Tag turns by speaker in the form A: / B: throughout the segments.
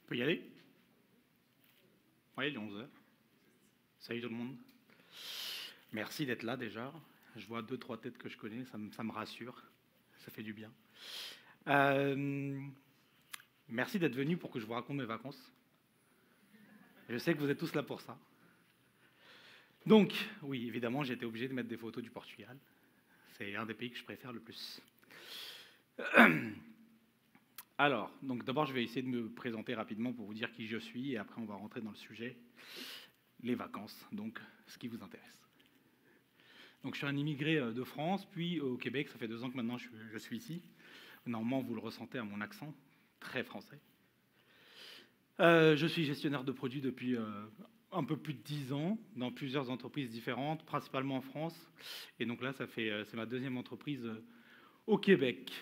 A: On peut y aller? Oui, il est 11 heures. Salut tout le monde. Merci d'être là déjà. Je vois 2-3 têtes que je connais, ça me rassure. Ça fait du bien. Merci d'être venu pour que je vous raconte mes vacances. Je sais que vous êtes tous là pour ça. Donc, oui, évidemment, j'ai été obligé de mettre des photos du Portugal. C'est un des pays que je préfère le plus. Alors, donc d'abord, je vais essayer de me présenter rapidement pour vous dire qui je suis, et après, on va rentrer dans le sujet, les vacances, donc ce qui vous intéresse. Donc, je suis un immigré de France, puis au Québec. Ça fait 2 ans que maintenant je suis ici. Normalement, vous le ressentez à mon accent, très français. Je suis gestionnaire de produits depuis un peu plus de 10 ans, dans plusieurs entreprises différentes, principalement en France. Et donc là, c'est ma 2e entreprise au Québec.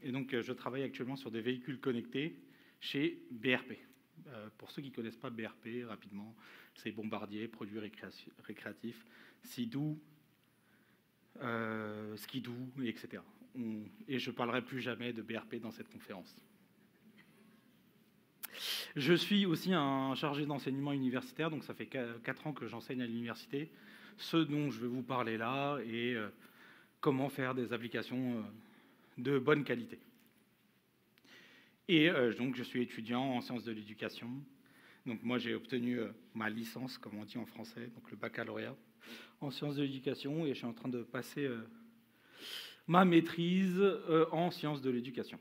A: Et donc, je travaille actuellement sur des véhicules connectés chez BRP. Pour ceux qui ne connaissent pas BRP, rapidement, c'est Bombardier, Produits Récréatifs, Sea-Doo, Skidoo, etc. Et je ne parlerai plus jamais de BRP dans cette conférence. Je suis aussi un chargé d'enseignement universitaire, donc ça fait 4 ans que j'enseigne à l'université. Ce dont je vais vous parler là est comment faire des applications de bonne qualité. Et donc je suis étudiant en sciences de l'éducation. Donc moi j'ai obtenu ma licence, comme on dit en français, donc le baccalauréat en sciences de l'éducation, et je suis en train de passer ma maîtrise en sciences de l'éducation.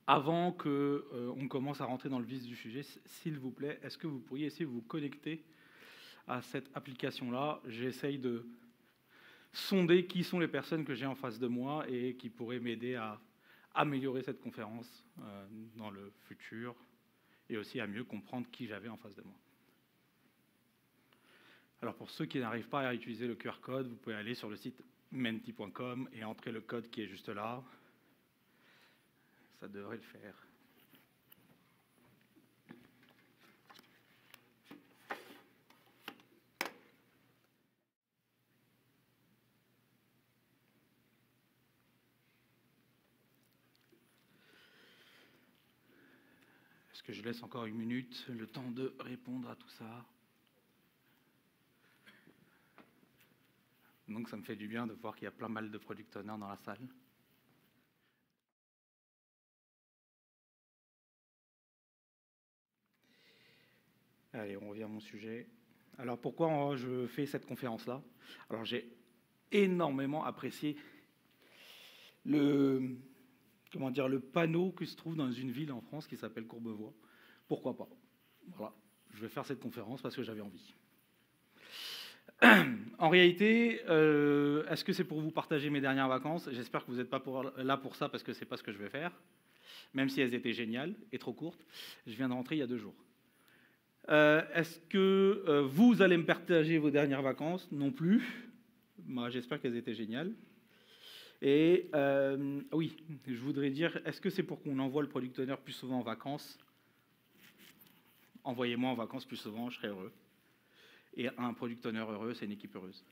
A: Avant qu'on commence à rentrer dans le vif du sujet, s'il vous plaît, est-ce que vous pourriez essayer de vous connecter à cette application-là? J'essaye de sonder qui sont les personnes que j'ai en face de moi et qui pourraient m'aider à améliorer cette conférence dans le futur et aussi à mieux comprendre qui j'avais en face de moi. Alors pour ceux qui n'arrivent pas à utiliser le QR code, vous pouvez aller sur le site menti.com et entrer le code qui est juste là. Ça devrait le faire. Est-ce que je laisse encore 1 minute, le temps de répondre à tout ça? Donc ça me fait du bien de voir qu'il y a plein mal de product owners dans la salle. Allez, on revient à mon sujet. Alors pourquoi je fais cette conférence-là? Alors j'ai énormément apprécié le panneau qui se trouve dans une ville en France qui s'appelle Courbevoie. Pourquoi pas? Voilà, je vais faire cette conférence parce que j'avais envie. En réalité, est-ce que c'est pour vous partager mes dernières vacances? J'espère que vous n'êtes pas là pour ça parce que ce n'est pas ce que je vais faire, même si elles étaient géniales et trop courtes. Je viens de rentrer il y a 2 jours. Est-ce que vous allez me partager vos dernières vacances? Non plus. Moi, j'espère qu'elles étaient géniales. Et oui, je voudrais dire, est-ce que c'est pour qu'on envoie le product owner plus souvent en vacances? Envoyez-moi en vacances plus souvent, je serai heureux. Et un product owner heureux, c'est une équipe heureuse.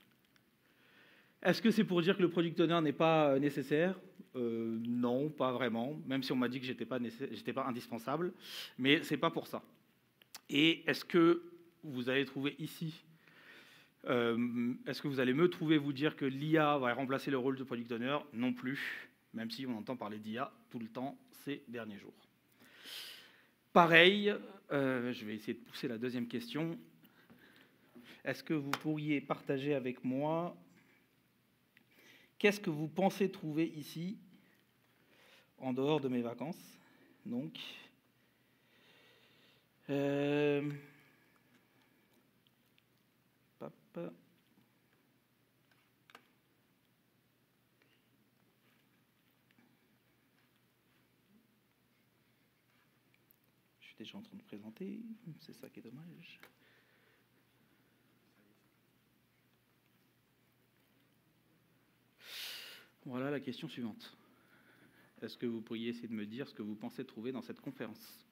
A: Est-ce que c'est pour dire que le product owner n'est pas nécessaire? Non, pas vraiment, même si on m'a dit que j'étais pas indispensable, mais c'est pas pour ça. Et est-ce que vous allez trouver ici, est-ce que vous allez me trouver vous dire que l'IA va remplacer le rôle de product owner? Non plus, même si on entend parler d'IA tout le temps ces derniers jours. Pareil, je vais essayer de pousser la 2e question. Est-ce que vous pourriez partager avec moi qu'est-ce que vous pensez trouver ici, en dehors de mes vacances? Donc, hop. Je suis déjà en train de présenter, c'est ça qui est dommage. Voilà la question suivante. Est-ce que vous pourriez essayer de me dire ce que vous pensez trouver dans cette conférence?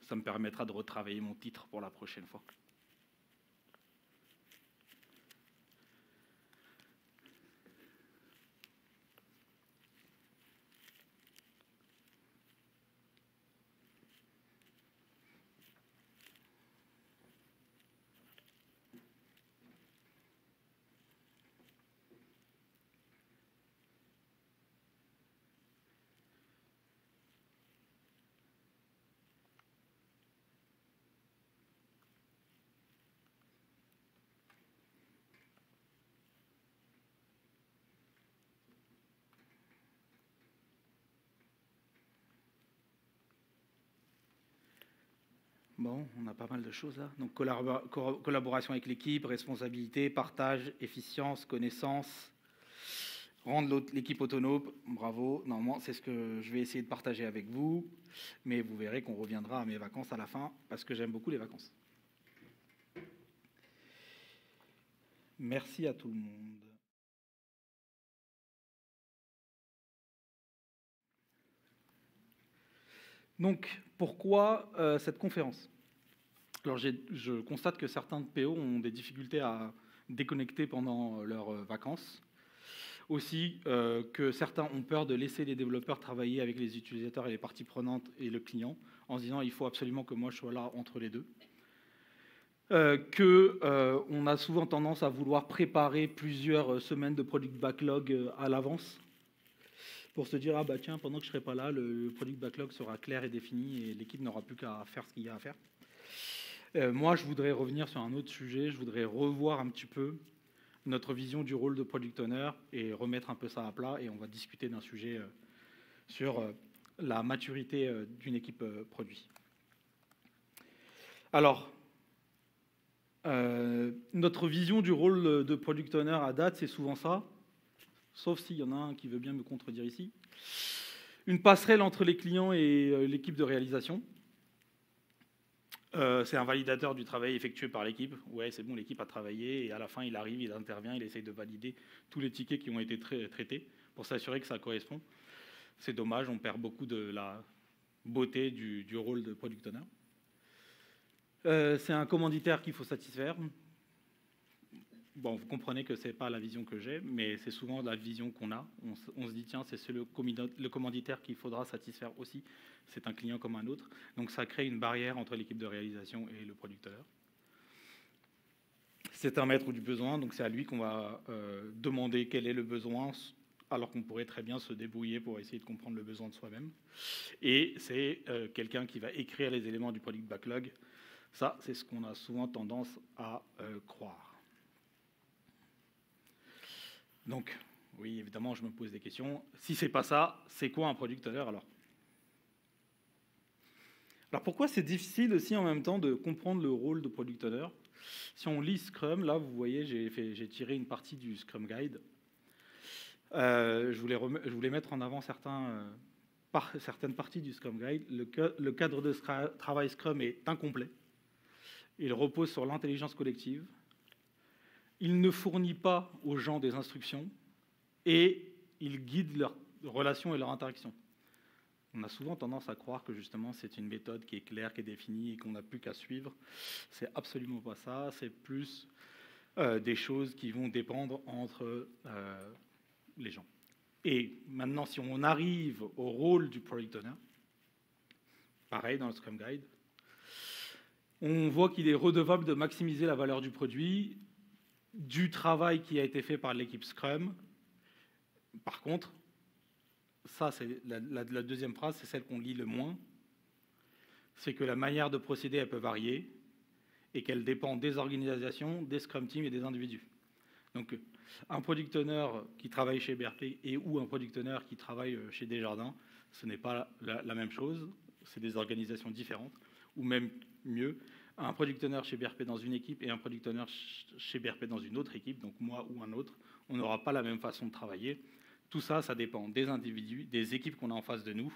A: Ça me permettra de retravailler mon titre pour la prochaine fois. Bon, on a pas mal de choses là. Donc collaboration avec l'équipe, responsabilité, partage, efficience, connaissance, rendre l'équipe autonome. Bravo. Normalement, c'est ce que je vais essayer de partager avec vous. Mais vous verrez qu'on reviendra à mes vacances à la fin parce que j'aime beaucoup les vacances. Merci à tout le monde. Donc, pourquoi cette conférence? Alors, je constate que certains PO ont des difficultés à déconnecter pendant leurs vacances. Aussi, que certains ont peur de laisser les développeurs travailler avec les utilisateurs et les parties prenantes et le client, en se disant il faut absolument que moi je sois là entre les deux. On a souvent tendance à vouloir préparer plusieurs semaines de product backlog à l'avance, pour se dire, ah bah tiens, pendant que je ne serai pas là, le product backlog sera clair et défini et l'équipe n'aura plus qu'à faire ce qu'il y a à faire. Moi, je voudrais revenir sur un autre sujet, je voudrais revoir un petit peu notre vision du rôle de product owner et remettre un peu ça à plat, et on va discuter d'un sujet sur la maturité d'une équipe produit. Alors, notre vision du rôle de product owner à date, c'est souvent ça, sauf s'il y en a un qui veut bien me contredire ici. Une passerelle entre les clients et l'équipe de réalisation. C'est un validateur du travail effectué par l'équipe. Ouais, c'est bon, l'équipe a travaillé, et à la fin, il arrive, il intervient, il essaye de valider tous les tickets qui ont été traités pour s'assurer que ça correspond. C'est dommage, on perd beaucoup de la beauté du rôle de product owner. C'est un commanditaire qu'il faut satisfaire. Bon, vous comprenez que ce n'est pas la vision que j'ai, mais c'est souvent la vision qu'on a. On se dit, tiens, c'est le commanditaire qu'il faudra satisfaire aussi. C'est un client comme un autre. Donc ça crée une barrière entre l'équipe de réalisation et le producteur. C'est un maître du besoin, donc c'est à lui qu'on va demander quel est le besoin, alors qu'on pourrait très bien se débrouiller pour essayer de comprendre le besoin de soi-même. Et c'est quelqu'un qui va écrire les éléments du product backlog. Ça, c'est ce qu'on a souvent tendance à croire. Donc, oui, évidemment, je me pose des questions. Si ce n'est pas ça, c'est quoi un product owner alors? Alors, pourquoi c'est difficile aussi en même temps de comprendre le rôle de product owner? Si on lit Scrum, là, vous voyez, j'ai tiré une partie du Scrum Guide. Je voulais mettre en avant certaines parties du Scrum Guide. Le cadre de travail Scrum est incomplet. Il repose sur l'intelligence collective. Il ne fournit pas aux gens des instructions et il guide leurs relations et leurs interactions. On a souvent tendance à croire que justement c'est une méthode qui est claire, qui est définie et qu'on n'a plus qu'à suivre. C'est absolument pas ça. C'est plus des choses qui vont dépendre entre les gens. Et maintenant, si on arrive au rôle du product owner, pareil dans le Scrum Guide, on voit qu'il est redevable de maximiser la valeur du produit, du travail qui a été fait par l'équipe Scrum. Par contre, ça, c'est la deuxième phrase, c'est celle qu'on lit le moins, c'est que la manière de procéder, elle peut varier et qu'elle dépend des organisations, des Scrum Teams et des individus. Donc, un product owner qui travaille chez BRP ou un product owner qui travaille chez Desjardins, ce n'est pas la même chose, c'est des organisations différentes, ou même mieux, un product owner chez BRP dans une équipe et un product owner chez BRP dans une autre équipe, donc moi ou un autre, on n'aura pas la même façon de travailler. Tout ça, ça dépend des individus, des équipes qu'on a en face de nous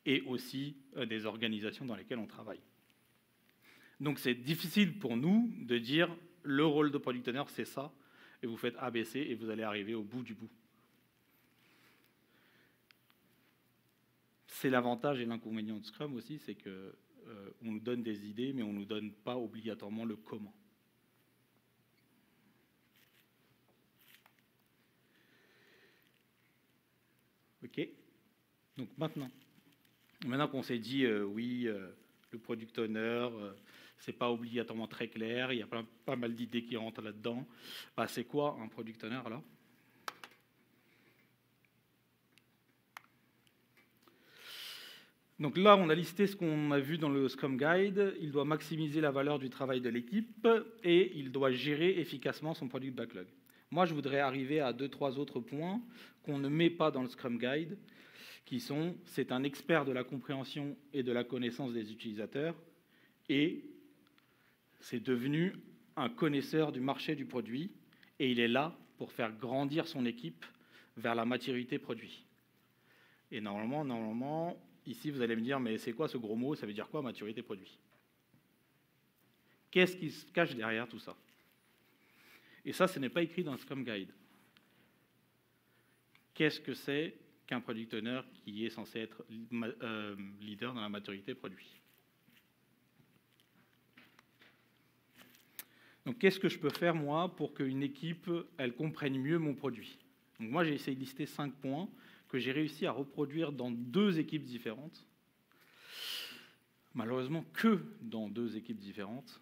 A: et aussi des organisations dans lesquelles on travaille. Donc c'est difficile pour nous de dire le rôle de product owner, c'est ça, et vous faites ABC et vous allez arriver au bout du bout. C'est l'avantage et l'inconvénient de Scrum aussi, c'est que on nous donne des idées, mais on ne nous donne pas obligatoirement le comment. OK. Donc maintenant qu'on s'est dit, oui, le product owner, c'est pas obligatoirement très clair, il y a pas mal d'idées qui rentrent là-dedans. Bah, c'est quoi un product owner alors? Donc là, on a listé ce qu'on a vu dans le Scrum Guide. Il doit maximiser la valeur du travail de l'équipe et il doit gérer efficacement son product backlog. Moi, je voudrais arriver à 2-3 autres points qu'on ne met pas dans le Scrum Guide, qui sont, c'est un expert de la compréhension et de la connaissance des utilisateurs. et c'est devenu un connaisseur du marché du produit, et il est là pour faire grandir son équipe vers la maturité produit. Et normalement, ici, vous allez me dire, mais c'est quoi ce gros mot? Ça veut dire quoi, maturité produit? Qu'est-ce qui se cache derrière tout ça? Et ça, ce n'est pas écrit dans le Scrum Guide. Qu'est-ce que c'est qu'un product owner qui est censé être leader dans la maturité produit? Donc, qu'est-ce que je peux faire, moi, pour qu'une équipe, elle comprenne mieux mon produit? Donc, moi, j'ai essayé de lister 5 points que j'ai réussi à reproduire dans 2 équipes différentes. Malheureusement, que dans 2 équipes différentes,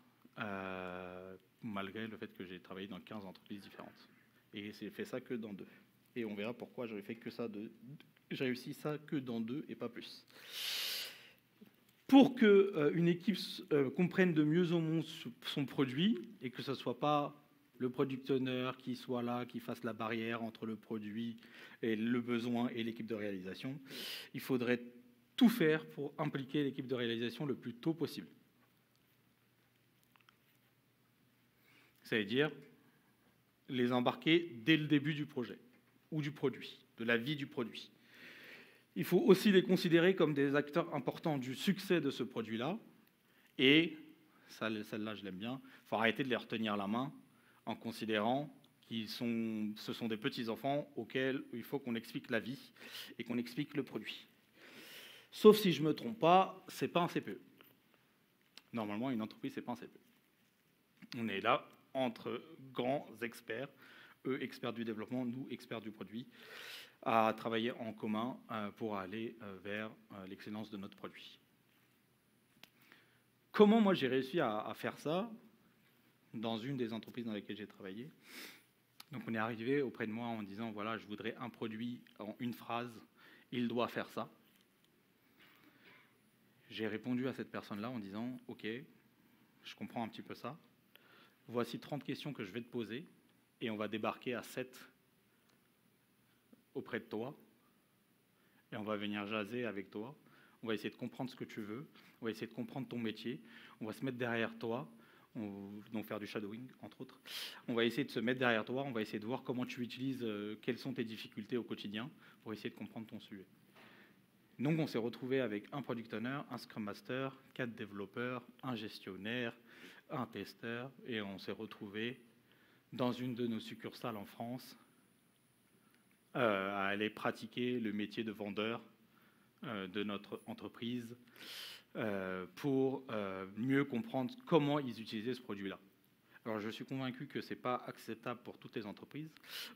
A: malgré le fait que j'ai travaillé dans 15 entreprises différentes. Et j'ai fait ça que dans 2. Et on verra pourquoi j'ai réussi ça que dans 2 et pas plus. Pour qu'une équipe comprenne de mieux en mieux son produit et que ce ne soit pas le product owner qui soit là, qui fasse la barrière entre le produit et le besoin et l'équipe de réalisation, il faudrait tout faire pour impliquer l'équipe de réalisation le plus tôt possible. C'est-à-dire les embarquer dès le début du projet ou du produit, de la vie du produit. Il faut aussi les considérer comme des acteurs importants du succès de ce produit-là. Et, celle-là je l'aime bien, il faut arrêter de les retenir la main en considérant ce sont des petits-enfants auxquels il faut qu'on explique la vie et qu'on explique le produit. Sauf si je ne me trompe pas, ce n'est pas un CPE. Normalement, une entreprise, ce n'est pas un CPE. On est là entre grands experts, eux experts du développement, nous experts du produit, à travailler en commun pour aller vers l'excellence de notre produit. Comment moi j'ai réussi à faire ça dans une des entreprises dans lesquelles j'ai travaillé? Donc on est arrivé auprès de moi en disant, voilà, je voudrais un produit en une phrase, il doit faire ça. J'ai répondu à cette personne-là en disant, ok, je comprends un petit peu ça. Voici 30 questions que je vais te poser et on va débarquer à 7 auprès de toi et on va venir jaser avec toi. On va essayer de comprendre ce que tu veux. On va essayer de comprendre ton métier. On va se mettre derrière toi, donc faire du shadowing, entre autres. On va essayer de se mettre derrière toi. On va essayer de voir comment tu utilises, quelles sont tes difficultés au quotidien pour essayer de comprendre ton sujet. Donc, on s'est retrouvé avec un product owner, un Scrum Master, 4 développeurs, un gestionnaire, un testeur, et on s'est retrouvé dans une de nos succursales en France à aller pratiquer le métier de vendeur de notre entreprise pour mieux comprendre comment ils utilisaient ce produit-là. Alors, je suis convaincu que ce n'est pas acceptable pour toutes les entreprises.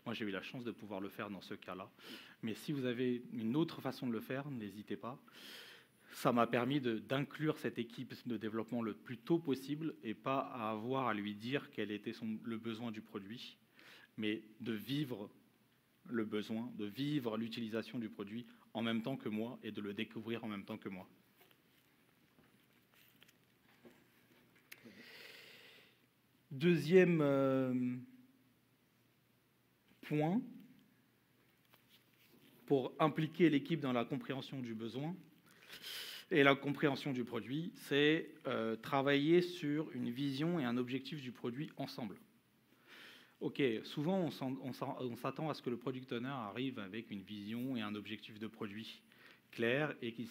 A: Moi, j'ai eu la chance de pouvoir le faire dans ce cas-là. Mais si vous avez une autre façon de le faire, n'hésitez pas. Ça m'a permis d'inclure cette équipe de développement le plus tôt possible et pas à avoir à lui dire quel était le besoin du produit, mais de vivre le besoin, de vivre l'utilisation du produit en même temps que moi et de le découvrir en même temps que moi. Deuxième point, pour impliquer l'équipe dans la compréhension du besoin et la compréhension du produit, c'est travailler sur une vision et un objectif du produit ensemble. Ok, souvent on s'attend à ce que le product owner arrive avec une vision et un objectif de produit clair et qu'il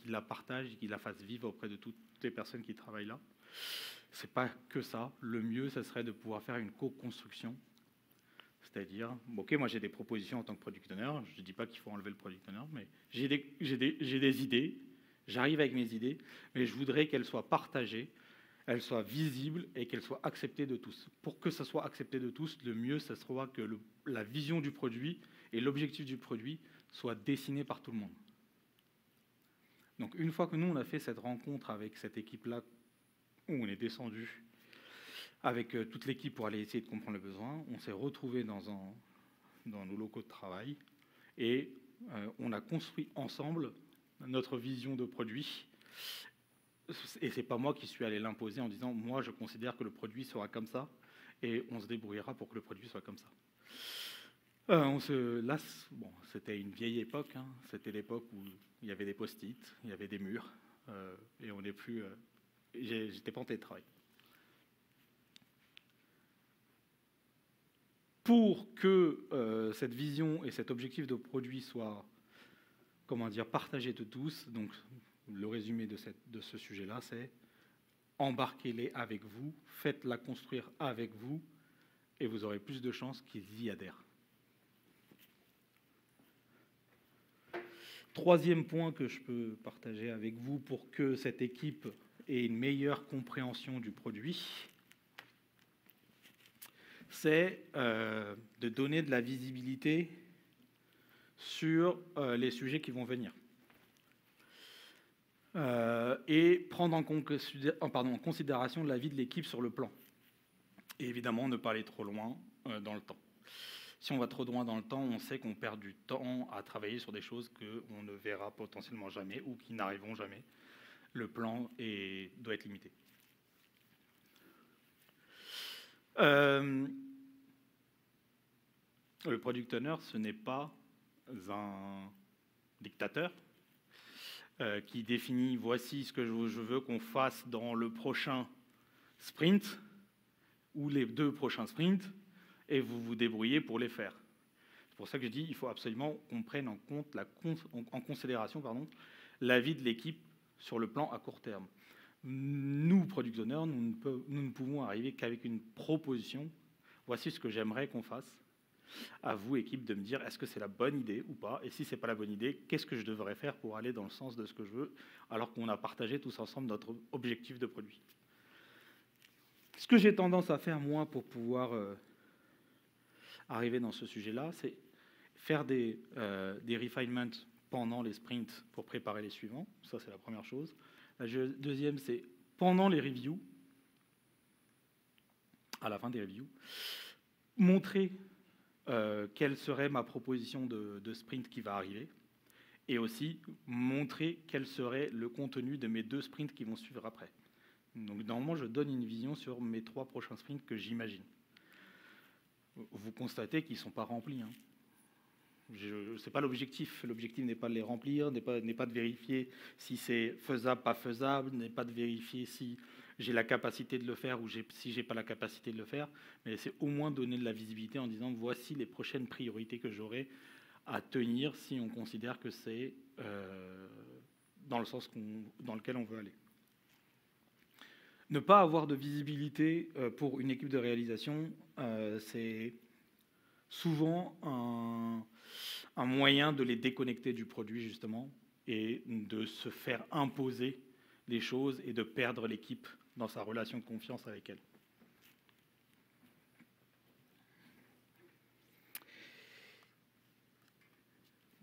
A: la partage et qu'il la fasse vivre auprès de toutes les personnes qui travaillent là. C'est pas que ça. Le mieux, ça serait de pouvoir faire une co-construction. C'est-à-dire, ok, moi j'ai des propositions en tant que product owner, je ne dis pas qu'il faut enlever le product owner, mais j'ai des idées, j'arrive avec mes idées, mais je voudrais qu'elles soient partagées, elles soient visibles et qu'elles soient acceptées de tous. Pour que ça soit accepté de tous, le mieux, ça sera que la vision du produit et l'objectif du produit soient dessinés par tout le monde. Donc une fois que nous, on a fait cette rencontre avec cette équipe-là, où on est descendu avec toute l'équipe pour aller essayer de comprendre le besoin, on s'est retrouvés dans nos locaux de travail et on a construit ensemble notre vision de produit. Et c'est pas moi qui suis allé l'imposer en disant « moi, je considère que le produit sera comme ça et on se débrouillera pour que le produit soit comme ça ». Là, bon, c'était une vieille époque, hein. C'était l'époque où il y avait des post-it, il y avait des murs, et on n'est plus... j'étais pas en télétravail. Pour que cette vision et cet objectif de produit soient, comment dire, partagés de tous, donc le résumé de ce sujet-là, c'est embarquez-les avec vous, faites-la construire avec vous, et vous aurez plus de chances qu'ils y adhèrent. Troisième point que je peux partager avec vous pour que cette équipe ait une meilleure compréhension du produit, c'est de donner de la visibilité sur les sujets qui vont venir. Et prendre en considération l'avis de l'équipe sur le plan. Et évidemment, ne pas aller trop loin dans le temps. Si on va trop loin dans le temps, on sait qu'on perd du temps à travailler sur des choses qu'on ne verra potentiellement jamais ou qui n'arriveront jamais. Le plan doit être limité. Le product owner, ce n'est pas un dictateur qui définit voici ce que je veux qu'on fasse dans le prochain sprint ou les 2 prochains sprints, et vous vous débrouillez pour les faire. C'est pour ça que je dis qu'il faut absolument qu'on prenne en considération l'avis de l'équipe sur le plan à court terme. Nous, product owners, nous ne pouvons arriver qu'avec une proposition. Voici ce que j'aimerais qu'on fasse. À vous, équipe, de me dire est-ce que c'est la bonne idée ou pas, et si ce n'est pas la bonne idée, qu'est-ce que je devrais faire pour aller dans le sens de ce que je veux, alors qu'on a partagé tous ensemble notre objectif de produit. Ce que j'ai tendance à faire, moi, pour pouvoir arriver dans ce sujet-là, c'est faire des refinements pendant les sprints pour préparer les suivants. Ça, c'est la première chose. La deuxième, c'est pendant les reviews, à la fin des reviews, montrer quelle serait ma proposition de sprint qui va arriver, et aussi montrer quel serait le contenu de mes 2 sprints qui vont suivre après. Donc normalement, je donne une vision sur mes 3 prochains sprints que j'imagine. Vous constatez qu'ils ne sont pas remplis. Ce n'est pas l'objectif. L'objectif n'est pas de les remplir, n'est pas de vérifier si c'est faisable, pas faisable, n'est pas de vérifier si j'ai la capacité de le faire ou si je n'ai pas la capacité de le faire, mais c'est au moins donner de la visibilité en disant voici les prochaines priorités que j'aurai à tenir si on considère que c'est dans le sens dans lequel on veut aller. Ne pas avoir de visibilité pour une équipe de réalisation, c'est souvent un moyen de les déconnecter du produit, justement, et de se faire imposer les choses et de perdre l'équipe dans sa relation de confiance avec elle.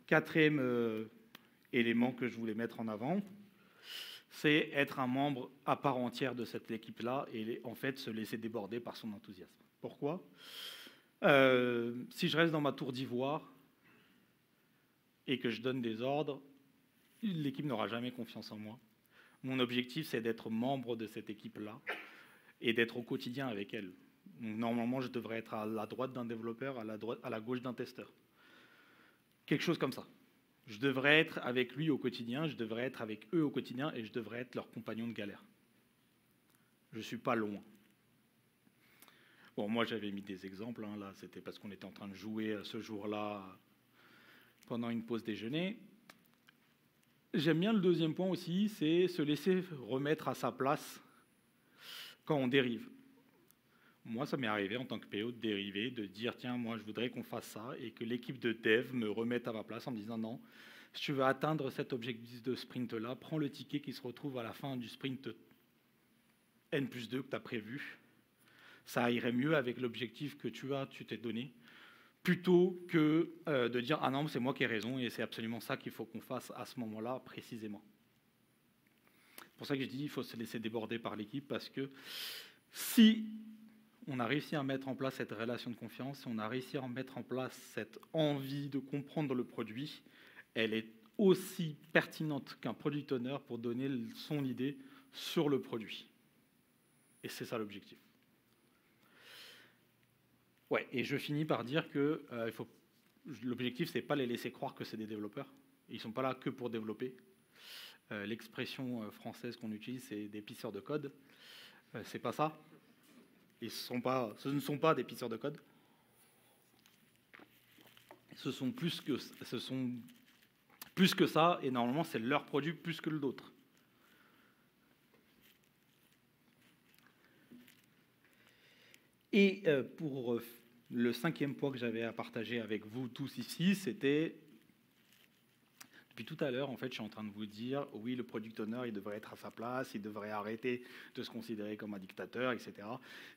A: Quatrième élément que je voulais mettre en avant, c'est être un membre à part entière de cette équipe-là et en fait se laisser déborder par son enthousiasme. Pourquoi ? Si je reste dans ma tour d'ivoire et que je donne des ordres, l'équipe n'aura jamais confiance en moi. Mon objectif, c'est d'être membre de cette équipe-là et d'être au quotidien avec elle. Donc, normalement, je devrais être à la droite d'un développeur, à la gauche d'un testeur. Quelque chose comme ça. Je devrais être avec lui au quotidien, je devrais être avec eux au quotidien et je devrais être leur compagnon de galère. Je ne suis pas loin. Bon, moi, j'avais mis des exemples. Là, c'était parce qu'on était en train de jouer ce jour-là pendant une pause déjeuner. J'aime bien le deuxième point aussi, c'est se laisser remettre à sa place quand on dérive. Moi, ça m'est arrivé en tant que PO de dériver, de dire tiens, moi, je voudrais qu'on fasse ça, et que l'équipe de dev me remette à ma place en me disant non, si tu veux atteindre cet objectif de sprint-là, prends le ticket qui se retrouve à la fin du sprint N+2 que tu as prévu. Ça irait mieux avec l'objectif que tu t'es donné, plutôt que de dire ah non, c'est moi qui ai raison et c'est absolument ça qu'il faut qu'on fasse à ce moment-là précisément. C'est pour ça que je dis il faut se laisser déborder par l'équipe, parce que si on a réussi à mettre en place cette relation de confiance, si on a réussi à mettre en place cette envie de comprendre le produit, elle est aussi pertinente qu'un product owner pour donner son idée sur le produit. Et c'est ça l'objectif. Ouais, et je finis par dire que l'objectif, c'est pas les laisser croire que c'est des développeurs. Ils sont pas là que pour développer. L'expression française qu'on utilise, c'est des pisseurs de code. C'est pas ça. Ce ne sont pas des pisseurs de code. Ce sont plus que ça, et normalement, c'est leur produit plus que le nôtre. Et pour le 5e point que j'avais à partager avec vous tous ici, c'était, depuis tout à l'heure, en fait, je suis en train de vous dire, oui, le product owner, il devrait être à sa place, il devrait arrêter de se considérer comme un dictateur, etc.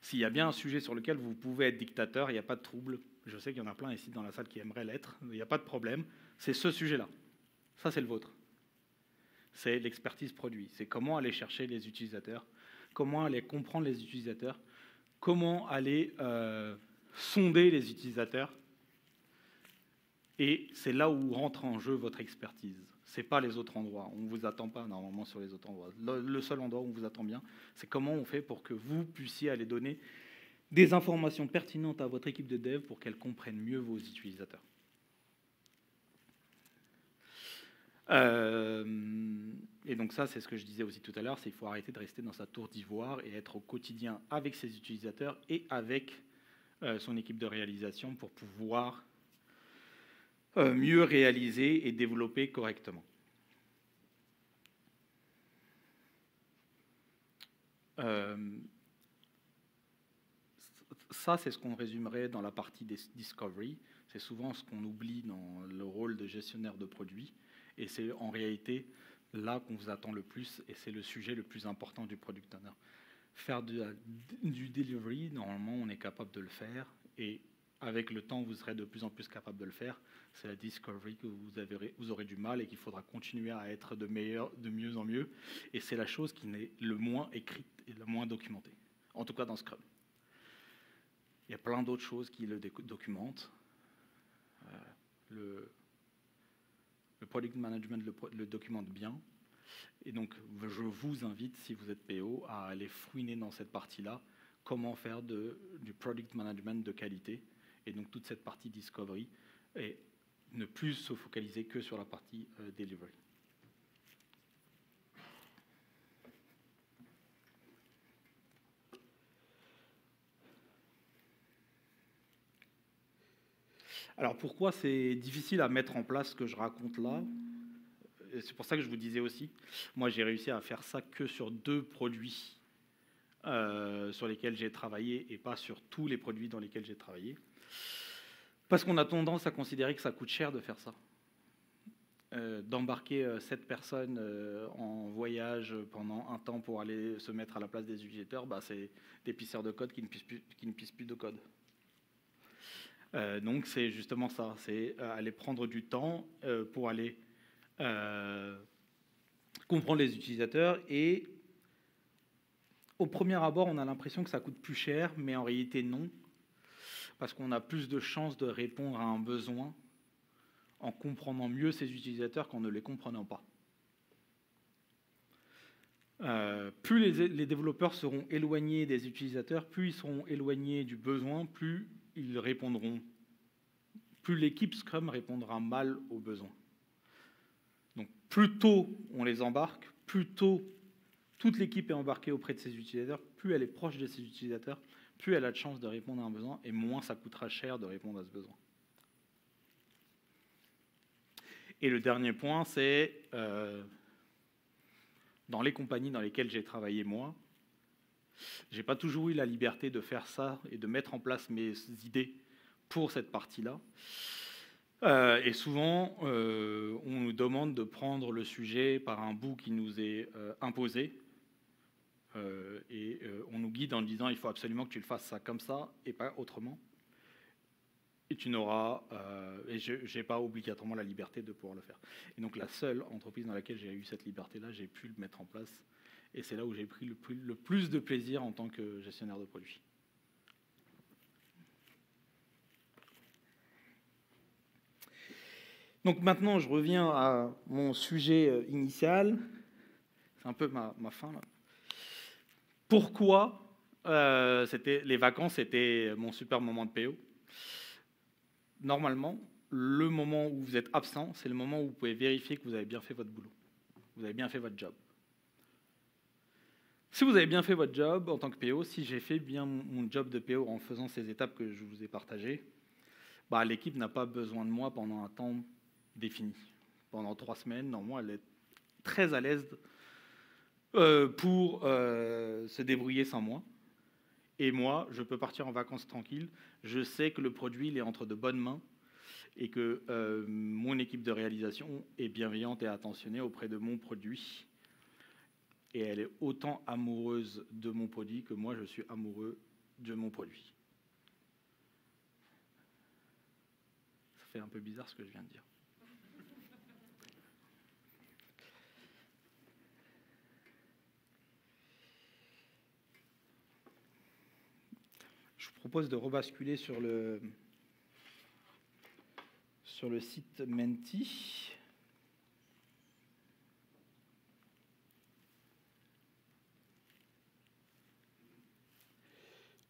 A: S'il y a bien un sujet sur lequel vous pouvez être dictateur, il n'y a pas de trouble. Je sais qu'il y en a plein ici dans la salle qui aimeraient l'être, il n'y a pas de problème. C'est ce sujet-là. Ça, c'est le vôtre. C'est l'expertise produit. C'est comment aller chercher les utilisateurs, comment aller comprendre les utilisateurs, comment aller sonder les utilisateurs. Et c'est là où rentre en jeu votre expertise. Ce n'est pas les autres endroits. On ne vous attend pas normalement sur les autres endroits. Le seul endroit où on vous attend bien, c'est comment on fait pour que vous puissiez aller donner des informations pertinentes à votre équipe de dev pour qu'elle comprenne mieux vos utilisateurs. Et donc ça, c'est ce que je disais aussi tout à l'heure, c'est qu'il faut arrêter de rester dans sa tour d'ivoire et être au quotidien avec ses utilisateurs et avec son équipe de réalisation pour pouvoir mieux réaliser et développer correctement. Ça, c'est ce qu'on résumerait dans la partie des discovery. C'est souvent ce qu'on oublie dans le rôle de gestionnaire de produits. Et c'est en réalité là qu'on vous attend le plus, et c'est le sujet le plus important du product owner. Faire du delivery, normalement, on est capable de le faire, et avec le temps, vous serez de plus en plus capable de le faire. C'est la discovery que vous aurez du mal et qu'il faudra continuer à être de mieux en mieux. Et c'est la chose qui n'est le moins écrite et le moins documentée, en tout cas dans Scrum. Il y a plein d'autres choses qui le documentent. Le product management le documente bien. Et donc, je vous invite, si vous êtes PO, à aller fouiner dans cette partie-là, comment faire du product management de qualité. Et donc, toute cette partie discovery, et ne plus se focaliser que sur la partie delivery. Alors, pourquoi c'est difficile à mettre en place ce que je raconte là ? C'est pour ça que je vous disais aussi, moi j'ai réussi à faire ça que sur 2 produits sur lesquels j'ai travaillé et pas sur tous les produits dans lesquels j'ai travaillé. Parce qu'on a tendance à considérer que ça coûte cher de faire ça. D'embarquer 7 personnes en voyage pendant un temps pour aller se mettre à la place des utilisateurs, bah, c'est des pisseurs de code qui ne pissent plus de code. Donc c'est justement ça, c'est aller prendre du temps pour aller comprendre les utilisateurs, et au premier abord, on a l'impression que ça coûte plus cher, mais en réalité non, parce qu'on a plus de chances de répondre à un besoin en comprenant mieux ces utilisateurs qu'en ne les comprenant pas. Plus les développeurs seront éloignés des utilisateurs, plus ils seront éloignés du besoin, plus ils répondront, plus l'équipe Scrum répondra mal aux besoins. Donc plus tôt on les embarque, plus tôt toute l'équipe est embarquée auprès de ses utilisateurs, plus elle est proche de ses utilisateurs, plus elle a de chances de répondre à un besoin, et moins ça coûtera cher de répondre à ce besoin. Et le dernier point, c'est dans les compagnies dans lesquelles j'ai travaillé moi, j'ai pas toujours eu la liberté de faire ça et de mettre en place mes idées pour cette partie-là. Et souvent, on nous demande de prendre le sujet par un bout qui nous est imposé, et on nous guide en disant il faut absolument que tu le fasses ça comme ça et pas autrement. Et tu n'auras, et je n'ai pas obligatoirement la liberté de pouvoir le faire. Et donc la seule entreprise dans laquelle j'ai eu cette liberté-là, j'ai pu le mettre en place, et c'est là où j'ai pris le plus de plaisir en tant que gestionnaire de produits. Donc maintenant, je reviens à mon sujet initial. C'est un peu ma fin, là. Pourquoi les vacances étaient mon super moment de PO ? Normalement, le moment où vous êtes absent, c'est le moment où vous pouvez vérifier que vous avez bien fait votre boulot. vous avez bien fait votre job. Si vous avez bien fait votre job en tant que PO, si j'ai fait bien mon job de PO en faisant ces étapes que je vous ai partagées, bah, l'équipe n'a pas besoin de moi pendant un temps défini. Pendant 3 semaines, normalement, elle est très à l'aise pour se débrouiller sans moi. Et moi, je peux partir en vacances tranquille. Je sais que le produit il est entre de bonnes mains et que mon équipe de réalisation est bienveillante et attentionnée auprès de mon produit. Et elle est autant amoureuse de mon produit que moi, je suis amoureux de mon produit. Ça fait un peu bizarre ce que je viens de dire. Je vous propose de rebasculer sur le site Menti.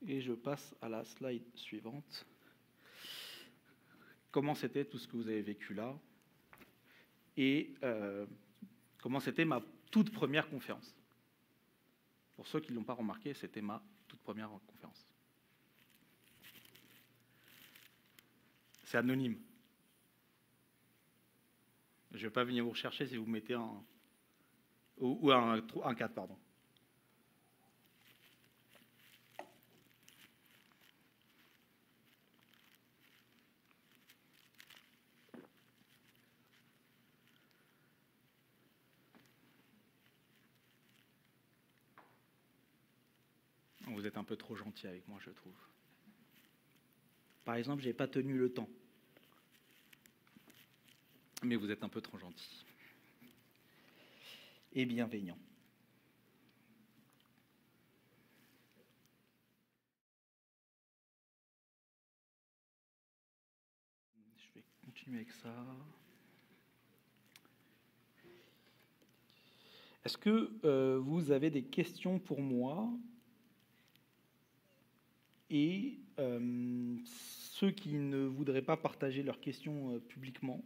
A: Et je passe à la slide suivante. Comment c'était tout ce que vous avez vécu là et comment c'était ma toute première conférence. Pour ceux qui ne l'ont pas remarqué, c'était ma toute première conférence. C'est anonyme. Je ne vais pas venir vous rechercher si vous mettez un 4, pardon. Vous êtes un peu trop gentil avec moi, je trouve. Par exemple, je n'ai pas tenu le temps. Mais vous êtes un peu trop gentil. Et bienveillant. Je vais continuer avec ça. Est-ce que vous avez des questions pour moi? Et ceux qui ne voudraient pas partager leurs questions publiquement,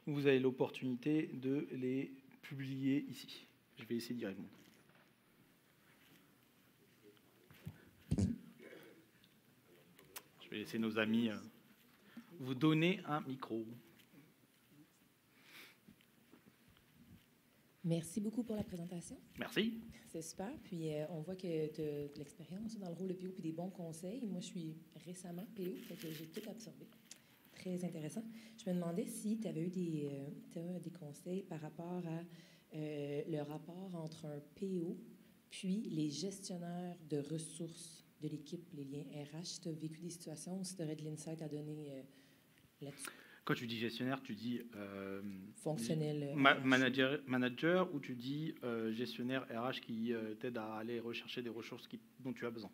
A: vous avez l'opportunité de les publier ici. Je vais essayer d'y répondre. Je vais laisser nos amis vous donner un micro.
B: Merci beaucoup pour la présentation.
A: Merci.
B: C'est super. Puis on voit que tu as de l'expérience dans le rôle de PO et des bons conseils. Moi, je suis récemment PO, fait que j'ai tout absorbé. Très intéressant. Je me demandais si tu avais eu des conseils par rapport à le rapport entre un PO puis les gestionnaires de ressources de l'équipe, les liens RH. Si tu as vécu des situations ou si tu aurais de l'insight à donner là-dessus.
A: Quand tu dis gestionnaire, tu dis
B: fonctionnel
A: manager ou tu dis gestionnaire RH qui t'aide à aller rechercher des ressources dont tu as besoin.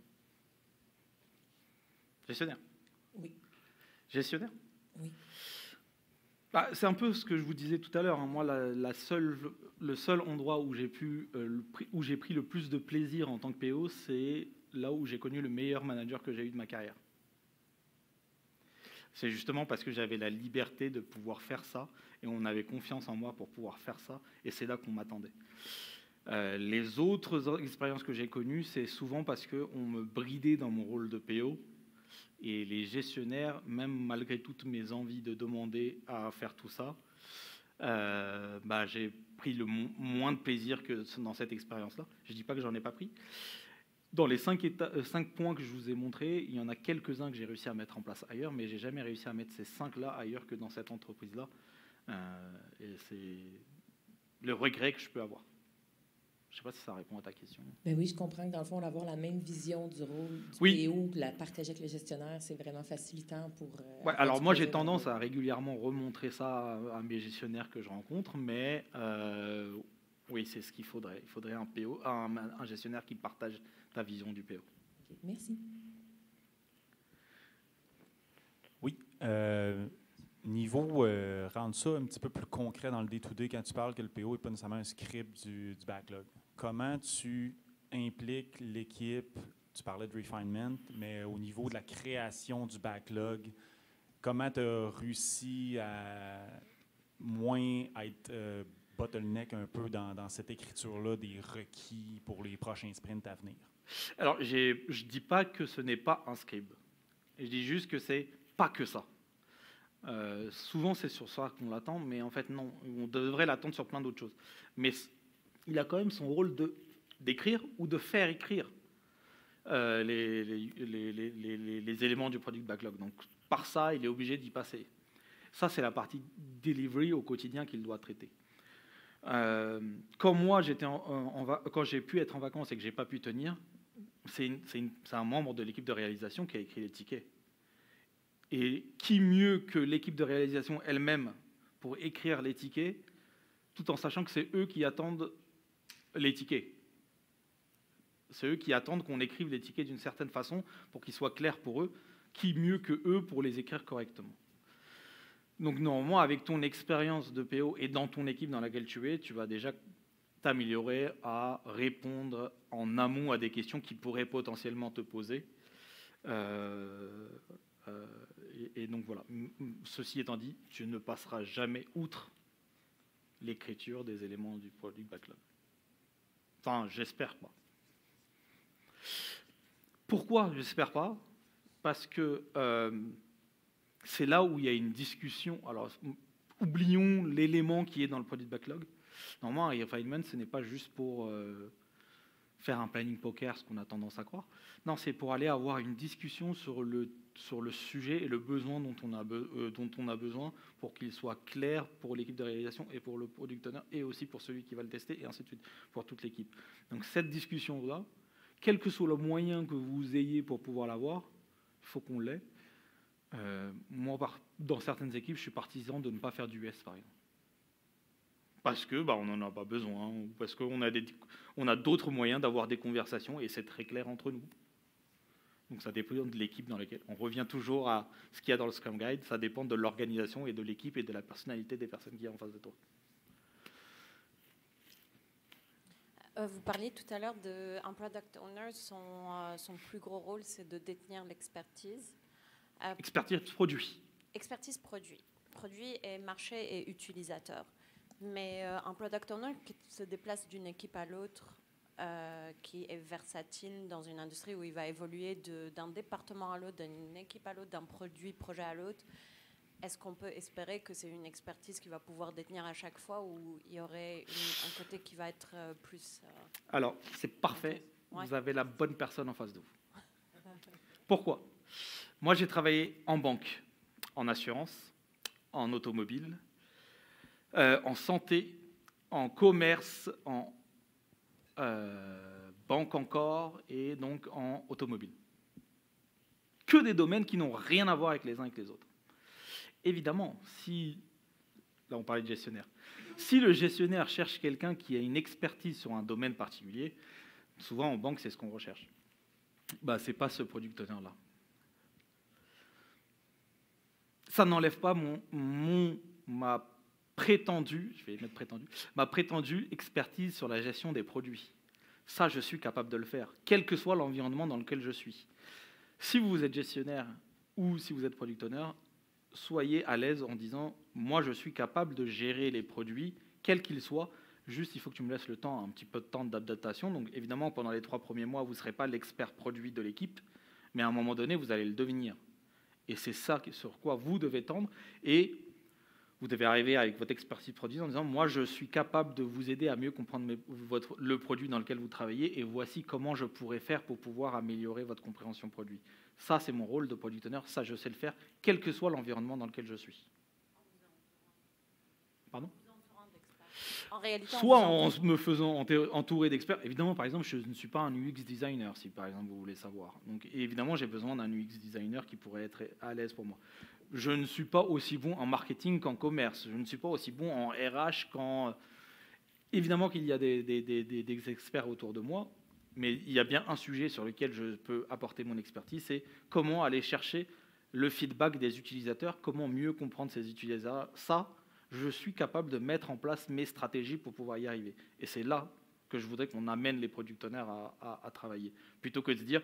A: Gestionnaire.
B: Oui.
A: Gestionnaire.
B: Oui.
A: Bah, c'est un peu ce que je vous disais tout à l'heure. Hein. Moi, le seul endroit où j'ai pris le plus de plaisir en tant que PO, c'est là où j'ai connu le meilleur manager que j'ai eu de ma carrière. C'est justement parce que j'avais la liberté de pouvoir faire ça et on avait confiance en moi pour pouvoir faire ça et c'est là qu'on m'attendait. Les autres expériences que j'ai connues, c'est souvent parce qu'on me bridait dans mon rôle de PO et les gestionnaires, même malgré toutes mes envies de demander à faire tout ça, j'ai pris le moins de plaisir que dans cette expérience-là. Je ne dis pas que j'en ai pas pris. Dans les 5 points que je vous ai montrés, il y en a quelques-uns que j'ai réussi à mettre en place ailleurs, mais je n'ai jamais réussi à mettre ces 5-là ailleurs que dans cette entreprise-là. Et c'est le regret que je peux avoir. Je ne sais pas si ça répond à ta question.
B: Ben oui, je comprends que dans le fond, d'avoir la même vision du rôle du PO, la partager avec le gestionnaire, c'est vraiment facilitant pour...
A: ouais, alors moi, j'ai tendance à régulièrement remontrer ça à mes gestionnaires que je rencontre, mais oui, c'est ce qu'il faudrait. Il faudrait un PO, un gestionnaire qui partage ta vision du PO.
B: Okay, merci.
C: Oui. Niveau, rendre ça un petit peu plus concret dans le day-to-day quand tu parles que le PO n'est pas nécessairement un script du backlog. Comment tu impliques l'équipe, tu parlais de refinement, mais au niveau de la création du backlog, comment tu as réussi à moins être bottleneck un peu dans cette écriture-là des requis pour les prochains sprints à venir?
A: Alors, je ne dis pas que ce n'est pas un scribe. Je dis juste que c'est pas que ça. Souvent, c'est sur ça qu'on l'attend, mais en fait, non. On devrait l'attendre sur plein d'autres choses. Mais il a quand même son rôle d'écrire ou de faire écrire les éléments du product backlog. Donc, par ça, il est obligé d'y passer. Ça, c'est la partie delivery au quotidien qu'il doit traiter. Quand moi, quand j'ai pu être en vacances et que j'ai pas pu tenir, c'est un membre de l'équipe de réalisation qui a écrit les tickets. Et qui mieux que l'équipe de réalisation elle-même pour écrire les tickets, tout en sachant que c'est eux qui attendent les tickets. C'est eux qui attendent qu'on écrive les tickets d'une certaine façon pour qu'ils soient clairs pour eux. Qui mieux que eux pour les écrire correctement? Donc normalement, avec ton expérience de PO et dans ton équipe dans laquelle tu es, tu vas déjà t'améliorer à répondre en amont à des questions qui pourraient potentiellement te poser. Et donc voilà, ceci étant dit, tu ne passeras jamais outre l'écriture des éléments du product backlog. Enfin, j'espère pas. Pourquoi j'espère pas? Parce que c'est là où il y a une discussion. Alors, oublions l'élément qui est dans le product backlog. Normalement, un refinement, ce n'est pas juste pour faire un planning poker, ce qu'on a tendance à croire. Non, c'est pour aller avoir une discussion sur le sujet et le besoin dont on a besoin pour qu'il soit clair pour l'équipe de réalisation et pour le product owner et aussi pour celui qui va le tester et ainsi de suite, pour toute l'équipe. Donc cette discussion-là, quel que soit le moyen que vous ayez pour pouvoir l'avoir, il faut qu'on l'ait. Moi, dans certaines équipes, je suis partisan de ne pas faire du US, par exemple. Parce que on n'en a pas besoin, ou parce qu'on a d'autres moyens d'avoir des conversations, et c'est très clair entre nous. Donc ça dépend de l'équipe dans laquelle... On revient toujours à ce qu'il y a dans le Scrum Guide, ça dépend de l'organisation et de l'équipe et de la personnalité des personnes qui sont en face de toi.
D: Vous parliez tout à l'heure d'un product owner, son plus gros rôle, c'est de détenir l'expertise.
A: Expertise produit.
D: Expertise produit. Produit et marché et utilisateur. Mais un product owner qui se déplace d'une équipe à l'autre, qui est versatile dans une industrie où il va évoluer d'un département à l'autre, d'une équipe à l'autre, d'un projet à l'autre, est-ce qu'on peut espérer que c'est une expertise qu'il va pouvoir détenir à chaque fois ou il y aurait un côté qui va être plus...
A: Alors, c'est parfait. Ouais. Vous avez la bonne personne en face de vous. Pourquoi? Moi, j'ai travaillé en banque, en assurance, en automobile, en santé, en commerce, en banque encore, et donc en automobile. Que des domaines qui n'ont rien à voir avec les uns et avec les autres. Évidemment, là on parlait de gestionnaire, si le gestionnaire cherche quelqu'un qui a une expertise sur un domaine particulier, souvent en banque c'est ce qu'on recherche. C'est pas ce product owner-là. Ça n'enlève pas ma prétendue expertise sur la gestion des produits. Ça, je suis capable de le faire, quel que soit l'environnement dans lequel je suis. Si vous êtes gestionnaire ou si vous êtes product owner, soyez à l'aise en disant « moi, je suis capable de gérer les produits, quels qu'ils soient, juste il faut que tu me laisses le temps, un petit peu de temps d'adaptation. » Donc évidemment, pendant les 3 premiers mois, vous ne serez pas l'expert produit de l'équipe, mais à un moment donné, vous allez le devenir. Et c'est ça sur quoi vous devez tendre. Et vous devez arriver avec votre expertise produit en disant « moi, je suis capable de vous aider à mieux comprendre le produit dans lequel vous travaillez et voici comment je pourrais faire pour pouvoir améliorer votre compréhension produit. » Ça, c'est mon rôle de product owner. Ça, je sais le faire, quel que soit l'environnement dans lequel je suis. Pardon ?
D: En réalité,
A: soit en me faisant entourer d'experts. Évidemment, par exemple, je ne suis pas un UX designer, si par exemple vous voulez savoir. Donc, évidemment, j'ai besoin d'un UX designer qui pourrait être à l'aise pour moi. Je ne suis pas aussi bon en marketing qu'en commerce. Je ne suis pas aussi bon en RH qu'en... Évidemment qu'il y a des experts autour de moi, mais il y a bien un sujet sur lequel je peux apporter mon expertise, c'est comment aller chercher le feedback des utilisateurs, comment mieux comprendre ces utilisateurs. Ça, je suis capable de mettre en place mes stratégies pour pouvoir y arriver. Et c'est là que je voudrais qu'on amène les product owners à travailler. Plutôt que de se dire,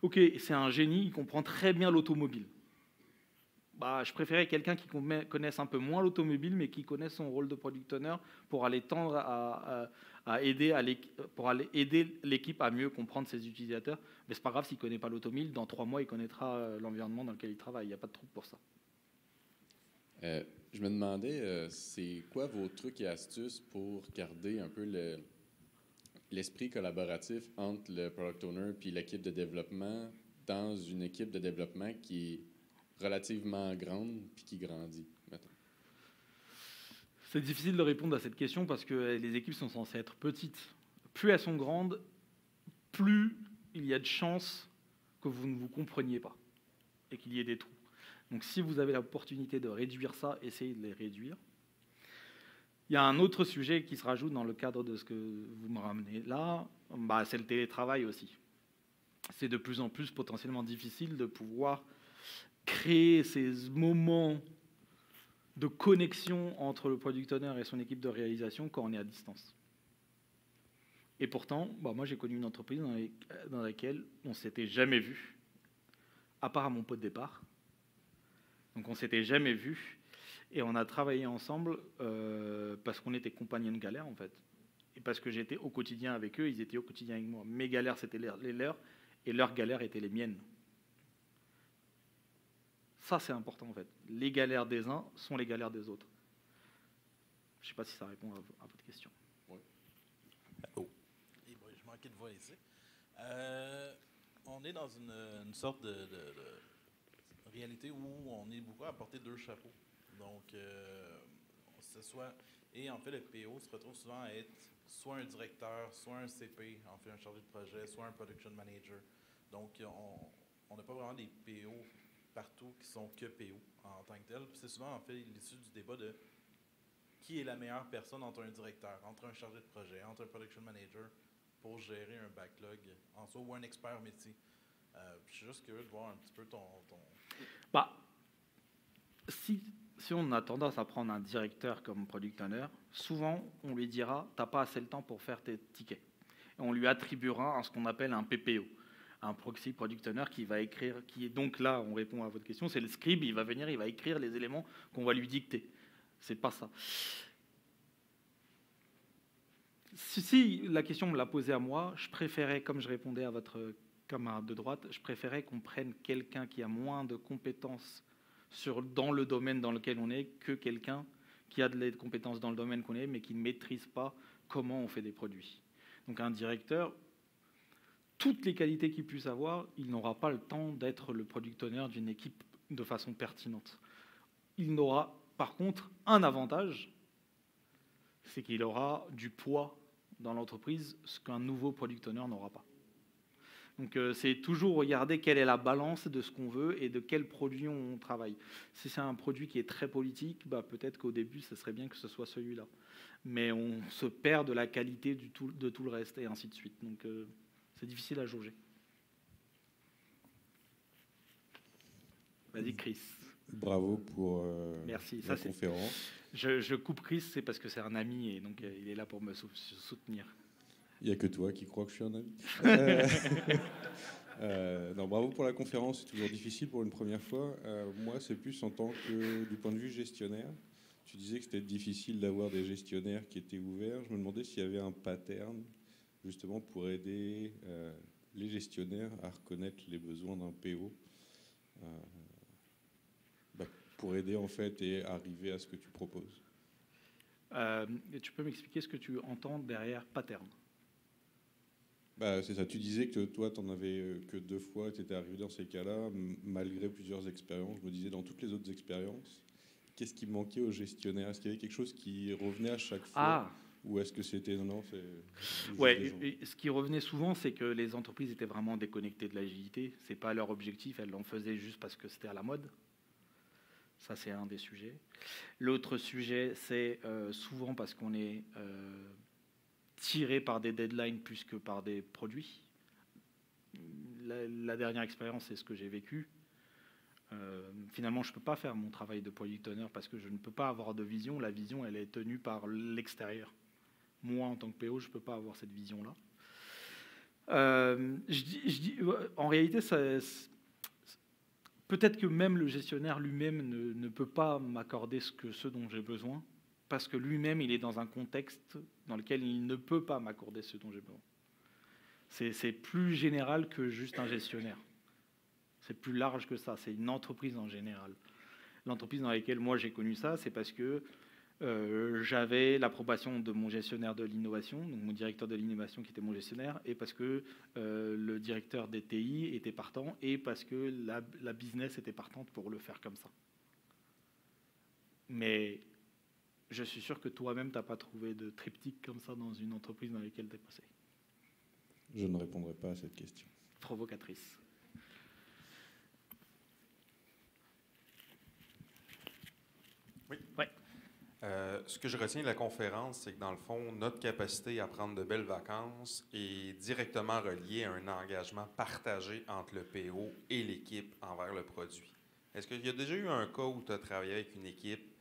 A: OK, c'est un génie, il comprend très bien l'automobile. je préférais quelqu'un qui connaisse un peu moins l'automobile, mais qui connaisse son rôle de product owner pour aller tendre à aider l'équipe à mieux comprendre ses utilisateurs. Mais c'est pas grave s'il ne connaît pas l'automobile, dans 3 mois, il connaîtra l'environnement dans lequel il travaille. Il n'y a pas de trouble pour ça.
E: Je me demandais, c'est quoi vos trucs et astuces pour garder un peu l'esprit collaboratif entre le product owner puis l'équipe de développement dans une équipe de développement qui est relativement grande puis qui grandit, mettons?
A: C'est difficile de répondre à cette question parce que les équipes sont censées être petites. Plus elles sont grandes, plus il y a de chances que vous ne vous compreniez pas et qu'il y ait des trous. Donc si vous avez l'opportunité de réduire ça, essayez de les réduire. Il y a un autre sujet qui se rajoute dans le cadre de ce que vous me ramenez là, c'est le télétravail aussi. C'est de plus en plus potentiellement difficile de pouvoir créer ces moments de connexion entre le product owner et son équipe de réalisation quand on est à distance. Et pourtant, moi j'ai connu une entreprise dans laquelle on ne s'était jamais vu, à part à mon pot de départ. Donc on ne s'était jamais vu et on a travaillé ensemble parce qu'on était compagnons de galère en fait. Et parce que j'étais au quotidien avec eux, ils étaient au quotidien avec moi. Mes galères c'était les leurs et leurs galères étaient les miennes. Ça c'est important en fait. Les galères des uns sont les galères des autres. Je ne sais pas si ça répond à votre question.
E: Oui.
F: Oh. Je manquais de voix ici. On est dans une sorte de réalité où on est beaucoup à porter 2 chapeaux. Donc, et en fait, le PO se retrouve souvent à être soit un directeur, soit un CP, en fait un chargé de projet, soit un production manager. Donc, on n'a pas vraiment des PO partout qui sont que PO en tant que tel. Puis c'est souvent en fait l'issue du débat de qui est la meilleure personne entre un directeur, entre un chargé de projet, entre un production manager pour gérer un backlog en soi ou un expert métier. Je suis juste curieux de voir un petit peu ton...
A: Si on a tendance à prendre un directeur comme product owner, souvent on lui dira « t'as pas assez le temps pour faire tes tickets ». Et on lui attribuera ce qu'on appelle un PPO, un proxy product owner qui va écrire, qui est donc là, on répond à votre question, c'est le scribe, il va venir, il va écrire les éléments qu'on va lui dicter. C'est pas ça. Si la question me l'a posée à moi, je préférais, comme je répondais à votre camarade de droite, je préférais qu'on prenne quelqu'un qui a moins de compétences dans le domaine dans lequel on est que quelqu'un qui a de compétences dans le domaine qu'on est, mais qui ne maîtrise pas comment on fait des produits. Donc un directeur, toutes les qualités qu'il puisse avoir, il n'aura pas le temps d'être le product owner d'une équipe de façon pertinente. Il n'aura par contre un avantage, c'est qu'il aura du poids dans l'entreprise, ce qu'un nouveau product owner n'aura pas. Donc c'est toujours regarder quelle est la balance de ce qu'on veut et de quel produit on travaille. Si c'est un produit qui est très politique, peut-être qu'au début, ce serait bien que ce soit celui-là. Mais on se perd de la qualité de tout le reste et ainsi de suite. Donc c'est difficile à jauger. Vas-y, Chris.
G: Bravo pour
A: Merci.
G: la conférence.
A: Je coupe Chris, c'est parce que c'est un ami et donc il est là pour me soutenir.
G: Il n'y a que toi qui crois que je suis un ami. Non, bravo pour la conférence, c'est toujours difficile pour une première fois. Moi, c'est plus en tant que du point de vue gestionnaire. Tu disais que c'était difficile d'avoir des gestionnaires qui étaient ouverts. Je me demandais s'il y avait un pattern justement pour aider les gestionnaires à reconnaître les besoins d'un PO, pour aider en fait et arriver à ce que tu proposes.
A: Tu peux m'expliquer ce que tu entends derrière pattern?
G: C'est ça. Tu disais que toi, tu n'en avais que 2 fois, tu étais arrivé dans ces cas-là, malgré plusieurs expériences. Je me disais, dans toutes les autres expériences, qu'est-ce qui manquait aux gestionnaires? Est-ce qu'il y avait quelque chose qui revenait à chaque fois? Ou est-ce que c'était... Non, c'est...
A: Ouais, ce qui revenait souvent, c'est que les entreprises étaient vraiment déconnectées de l'agilité. Ce n'est pas leur objectif, elles l'en faisaient juste parce que c'était à la mode. Ça, c'est un des sujets. L'autre sujet, c'est souvent parce qu'on est... tiré par des deadlines plus que par des produits. La dernière expérience, c'est ce que j'ai vécu. Finalement, je ne peux pas faire mon travail de product owner parce que je ne peux pas avoir de vision. La vision, elle est tenue par l'extérieur. Moi, en tant que PO, je ne peux pas avoir cette vision-là. En réalité, peut-être que même le gestionnaire lui-même ne peut pas m'accorder ce dont j'ai besoin, parce que lui-même, il est dans un contexte dans lequel il ne peut pas m'accorder ce dont j'ai besoin. C'est plus général que juste un gestionnaire. C'est plus large que ça, c'est une entreprise en général. L'entreprise dans laquelle moi j'ai connu ça, c'est parce que j'avais l'approbation de mon gestionnaire de l'innovation, donc mon directeur de l'innovation qui était mon gestionnaire, et parce que le directeur des TI était partant, et parce que la business était partante pour le faire comme ça. Mais je suis sûr que toi-même, tu n'as pas trouvé de triptyque comme ça dans une entreprise dans laquelle tu es passé.
G: Je ne répondrai pas à cette question.
A: Provocatrice.
H: Oui.
A: Ouais.
H: Ce que je retiens de la conférence, c'est que dans le fond, notre capacité à prendre de belles vacances est directement reliée à un engagement partagé entre le PO et l'équipe envers le produit. Est-ce qu'il y a déjà eu un cas où tu as travaillé avec une équipe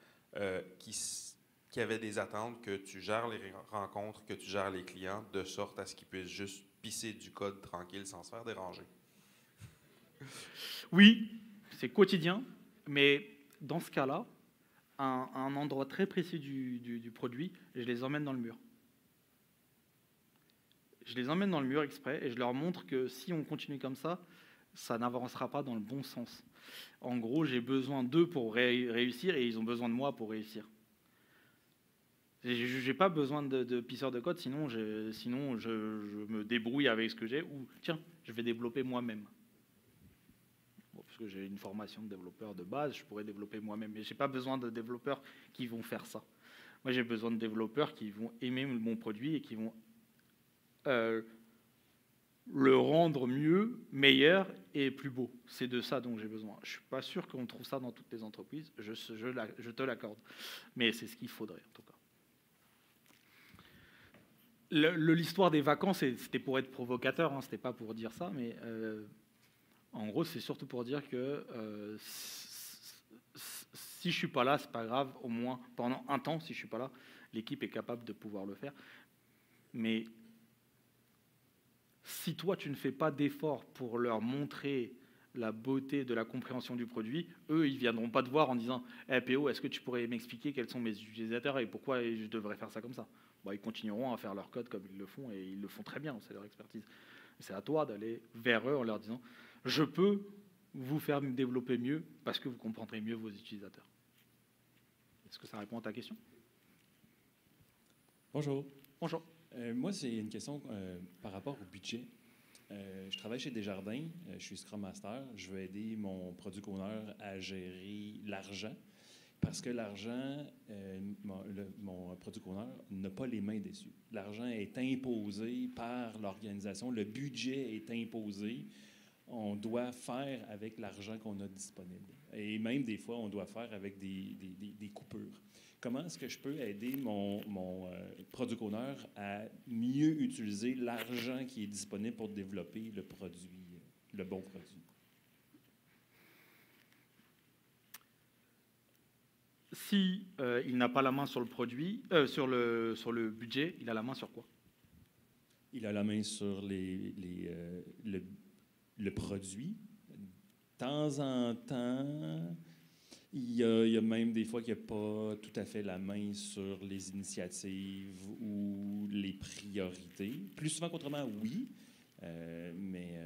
H: qui avait des attentes, que tu gères les rencontres, que tu gères les clients, de sorte à ce qu'ils puissent juste pisser du code tranquille sans se faire déranger?
A: Oui, c'est quotidien, mais dans ce cas-là, un endroit très précis du produit, je les emmène dans le mur. Je les emmène dans le mur exprès et je leur montre que si on continue comme ça n'avancera pas dans le bon sens. En gros, j'ai besoin d'eux pour réussir et ils ont besoin de moi pour réussir. Je n'ai pas besoin de pisseurs de code, sinon je me débrouille avec ce que j'ai, ou tiens, je vais développer moi-même. Bon, parce que j'ai une formation de développeur de base, je pourrais développer moi-même, mais je n'ai pas besoin de développeurs qui vont faire ça. Moi, j'ai besoin de développeurs qui vont aimer mon produit et qui vont le rendre mieux, meilleur et plus beau. C'est de ça dont j'ai besoin. Je ne suis pas sûr qu'on trouve ça dans toutes les entreprises, je te l'accorde, mais c'est ce qu'il faudrait en tout cas. L'histoire des vacances, c'était pour être provocateur, hein, c'était pas pour dire ça, mais en gros, c'est surtout pour dire que si je suis pas là, c'est pas grave, au moins pendant un temps, si je suis pas là, l'équipe est capable de pouvoir le faire. Mais si toi, tu ne fais pas d'effort pour leur montrer la beauté de la compréhension du produit, eux, ils ne viendront pas te voir en disant hey, « PO, est-ce que tu pourrais m'expliquer quels sont mes utilisateurs et pourquoi je devrais faire ça comme ça ?» Bon, ils continueront à faire leur code comme ils le font, et ils le font très bien, c'est leur expertise. C'est à toi d'aller vers eux en leur disant « Je peux vous faire développer mieux parce que vous comprendrez mieux vos utilisateurs. » Est-ce que ça répond à ta question?
I: Bonjour.
A: Bonjour.
I: Moi, c'est une question par rapport au budget. Je travaille chez Desjardins, je suis Scrum Master. Je veux aider mon Product Owner à gérer l'argent parce que l'argent, mon Product Owner n'a pas les mains dessus. L'argent est imposé par l'organisation, le budget est imposé. On doit faire avec l'argent qu'on a disponible. Et même des fois, on doit faire avec des coupures. Comment est-ce que je peux aider mon product owner à mieux utiliser l'argent qui est disponible pour développer le produit, le bon produit?
A: Si il n'a pas la main sur le produit, sur le budget, il a la main sur quoi?
I: Il a la main sur le produit. De temps en temps, il y a même des fois qu'il n'y a pas tout à fait la main sur les initiatives ou les priorités. Plus souvent qu'autrement, oui, mais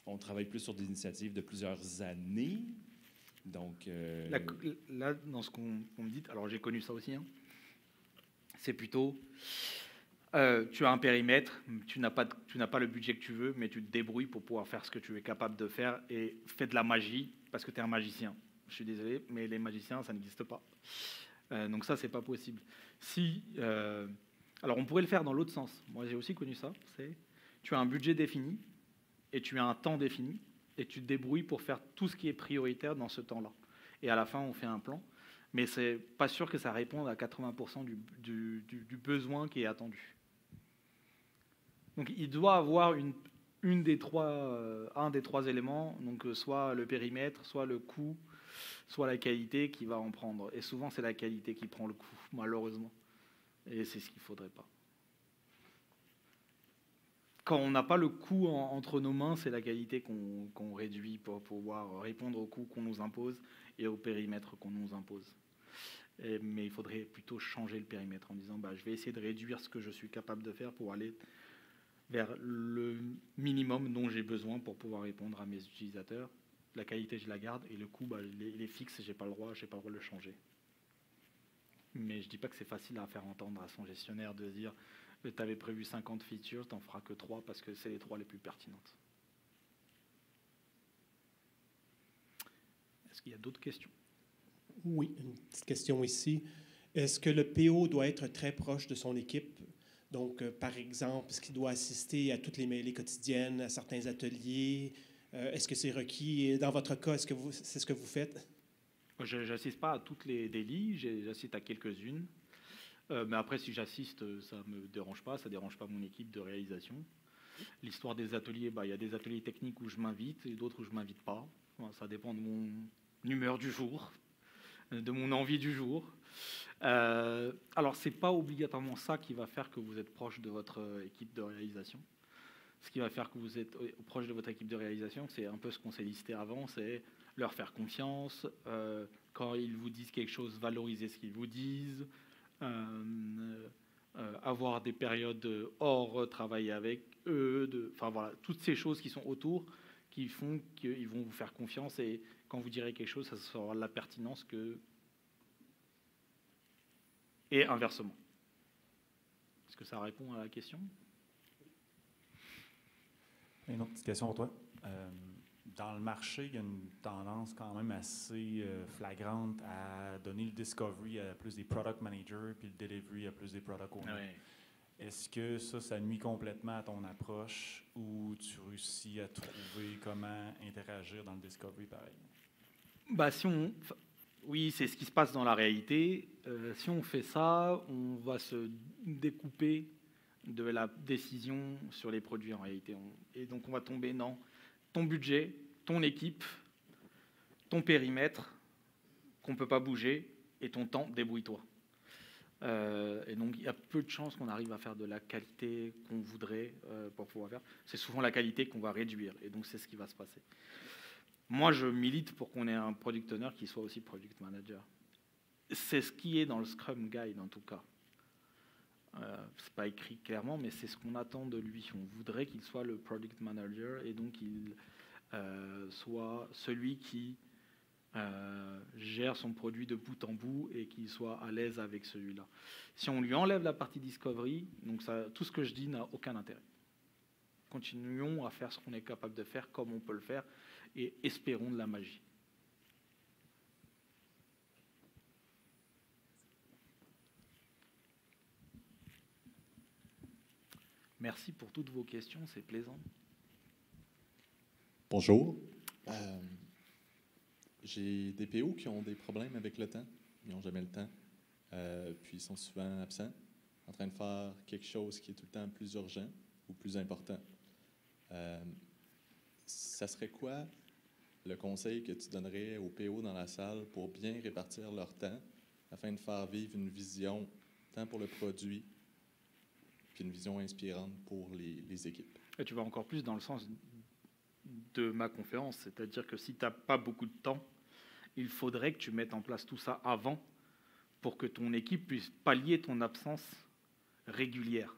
I: on travaille plus sur des initiatives de plusieurs années. Donc,
A: là, dans ce qu'on me dit, alors j'ai connu ça aussi, hein, c'est plutôt... tu as un périmètre, tu n'as pas le budget que tu veux, mais tu te débrouilles pour pouvoir faire ce que tu es capable de faire et fais de la magie parce que tu es un magicien. Je suis désolé, mais les magiciens, ça n'existe pas. Donc ça, c'est pas possible. Alors, on pourrait le faire dans l'autre sens. Moi, j'ai aussi connu ça. Tu as un budget défini et tu as un temps défini et tu te débrouilles pour faire tout ce qui est prioritaire dans ce temps-là. Et à la fin, on fait un plan. Mais c'est pas sûr que ça réponde à 80% du besoin qui est attendu. Donc, il doit avoir un des trois éléments, donc soit le périmètre, soit le coût, soit la qualité qui va en prendre. Et souvent, c'est la qualité qui prend le coup, malheureusement. Et c'est ce qu'il ne faudrait pas. quand on n'a pas le coût entre nos mains, c'est la qualité qu'on réduit pour pouvoir répondre aux coûts qu'on nous impose et au périmètre qu'on nous impose. Mais il faudrait plutôt changer le périmètre en disant je vais essayer de réduire ce que je suis capable de faire pour aller vers le minimum dont j'ai besoin pour pouvoir répondre à mes utilisateurs. La qualité, je la garde, et le coût, il est fixe, j'ai pas le droit de le changer. Mais je dis pas que c'est facile à faire entendre à son gestionnaire de dire tu avais prévu 50 features, tu n'en feras que 3 parce que c'est les 3 les plus pertinentes. Est-ce qu'il y a d'autres questions?
J: Oui, une petite question ici. Est-ce que le PO doit être très proche de son équipe? Donc, par exemple, est-ce qu'il doit assister à toutes les mêlées quotidiennes, à certains ateliers? Est-ce que c'est requis? Dans votre cas, est-ce que c'est ce que vous faites?
A: Je n'assiste pas à toutes les délits, j'assiste à quelques-unes. Mais après, si j'assiste, ça ne me dérange pas, ça ne dérange pas mon équipe de réalisation. L'histoire des ateliers, il y a des ateliers techniques où je m'invite et d'autres où je ne m'invite pas. Ça dépend de mon humeur du jour, de mon envie du jour. Alors, ce n'est pas obligatoirement ça qui va faire que vous êtes proche de votre équipe de réalisation. Ce qui va faire que vous êtes proche de votre équipe de réalisation, c'est un peu ce qu'on s'est listé avant, c'est leur faire confiance. Quand ils vous disent quelque chose, valoriser ce qu'ils vous disent. Avoir des périodes hors travailler avec eux, toutes ces choses qui sont autour, qui font qu'ils vont vous faire confiance, et quand vous direz quelque chose, ça sera la pertinence et inversement. Est-ce que ça répond à la question?
C: Une autre petite question pour toi. Dans le marché, il y a une tendance quand même assez flagrante à donner le discovery à plus des product managers puis le delivery à plus des product owners. Oui. Est-ce que ça nuit complètement à ton approche, ou tu réussis à trouver comment interagir dans le discovery pareil?
A: Oui, c'est ce qui se passe dans la réalité. Si on fait ça, on va se découper de la décision sur les produits en réalité. Et donc on va tomber dans ton budget, ton équipe, ton périmètre qu'on ne peut pas bouger, et ton temps, débrouille-toi. Et donc il y a peu de chances qu'on arrive à faire de la qualité qu'on voudrait pour pouvoir faire. C'est souvent la qualité qu'on va réduire, et donc c'est ce qui va se passer. Moi, je milite pour qu'on ait un product owner qui soit aussi product manager. C'est ce qui est dans le Scrum Guide en tout cas. C'est pas écrit clairement, mais c'est ce qu'on attend de lui. On voudrait qu'il soit le product manager, et donc qu'il soit celui qui gère son produit de bout en bout et qu'il soit à l'aise avec celui-là. Si on lui enlève la partie discovery, donc tout ce que je dis n'a aucun intérêt. Continuons à faire ce qu'on est capable de faire comme on peut le faire, et espérons de la magie. Merci pour toutes vos questions, c'est plaisant.
K: Bonjour. J'ai des PO qui ont des problèmes avec le temps. Ils n'ont jamais le temps. Puis ils sont souvent absents, en train de faire quelque chose qui est tout le temps plus urgent ou plus important. Ça serait quoi le conseil que tu donnerais aux PO dans la salle pour bien répartir leur temps afin de faire vivre une vision tant pour le produit puis une vision inspirante pour les équipes?
A: Et tu vas encore plus dans le sens de ma conférence, c'est-à-dire que si tu n'as pas beaucoup de temps, il faudrait que tu mettes en place tout ça avant pour que ton équipe puisse pallier ton absence régulière.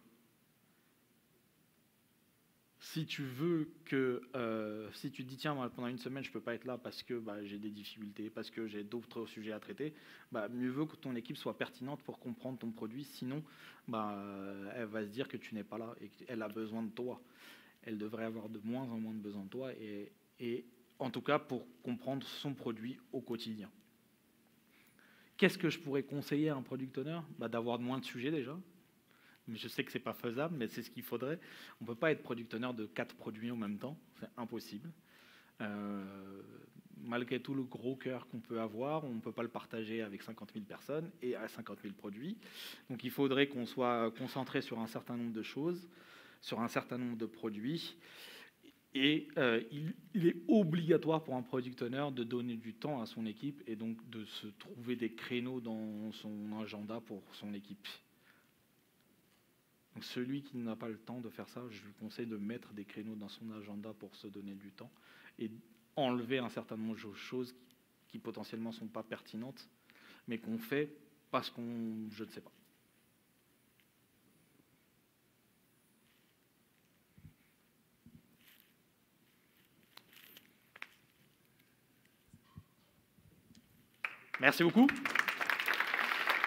A: Si tu veux que, si tu te dis, tiens, pendant une semaine, je ne peux pas être là parce que j'ai des difficultés, parce que j'ai d'autres sujets à traiter, mieux vaut que ton équipe soit pertinente pour comprendre ton produit. Sinon, elle va se dire que tu n'es pas là et qu'elle a besoin de toi. Elle devrait avoir de moins en moins de besoin de toi, et en tout cas pour comprendre son produit au quotidien. Qu'est-ce que je pourrais conseiller à un product owner? D'avoir moins de sujets déjà. Mais je sais que ce n'est pas faisable, mais c'est ce qu'il faudrait. On ne peut pas être product owner de 4 produits en même temps, c'est impossible. Malgré tout le gros cœur qu'on peut avoir, on ne peut pas le partager avec 50 000 personnes et à 50 000 produits. Donc il faudrait qu'on soit concentré sur un certain nombre de choses, sur un certain nombre de produits. Et il est obligatoire pour un product owner de donner du temps à son équipe, et donc de se trouver des créneaux dans son agenda pour son équipe. Donc celui qui n'a pas le temps de faire ça, je lui conseille de mettre des créneaux dans son agenda pour se donner du temps et enlever un certain nombre de choses qui potentiellement ne sont pas pertinentes, mais qu'on fait parce qu'on, je ne sais pas. Merci beaucoup.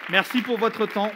A: Merci pour votre temps.